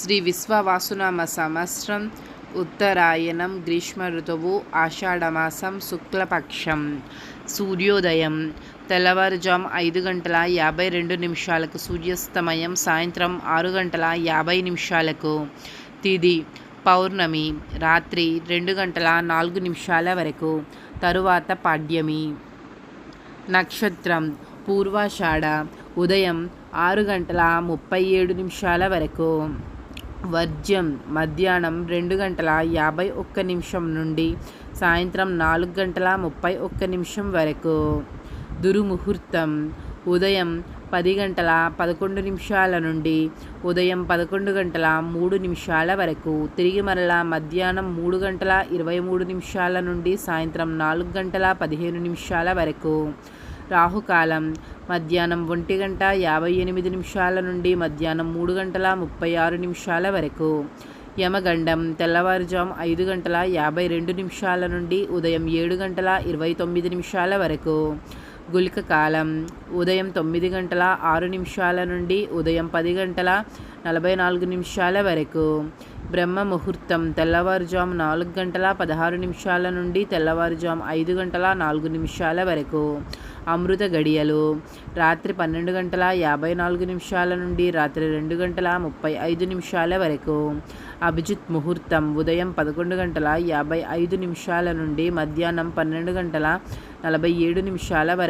శ్రీ విశ్వవాసునామ సంవత్సరం ఉత్తరాయణం గ్రీష్మ ఋతువు ఆషాఢమాసం శుక్లపక్షం. సూర్యోదయం తెల్లవారుజాము 5:52 సూర్యాస్తమయం సాయంత్రం 6:50 తిథి పౌర్ణమి రాత్రి 2:04 వరకు, తరువాత పాడ్యమి. నక్షత్రం పూర్వాషాఢ ఉదయం 6:37 వరకు. వర్జ్యం మధ్యాహ్నం 2:51 నుండి సాయంత్రం 4:31 వరకు. దుర్ముహూర్తం ఉదయం 10:11 నుండి ఉదయం 11:03 వరకు, తిరిగి మరలా మధ్యాహ్నం 3:23 నుండి సాయంత్రం 4:15 వరకు. రాహుకాలం మధ్యాహ్నం 1:58 నుండి మధ్యాహ్నం 3:36 వరకు. యమగండం తెల్లవారుజాము 5:52 నుండి ఉదయం 7:29 వరకు. గుళిక కాలం ఉదయం 9:06 నుండి ఉదయం 10:44 వరకు. బ్రహ్మ ముహూర్తం తెల్లవారుజాము 4:16 నుండి తెల్లవారుజాము 5:04 వరకు. అమృత గడియలు రాత్రి 12:54 నుండి రాత్రి 2:35 వరకు. అభిజిత్ ముహూర్తం ఉదయం 11:55 నుండి మధ్యాహ్నం 12:47 వరకు.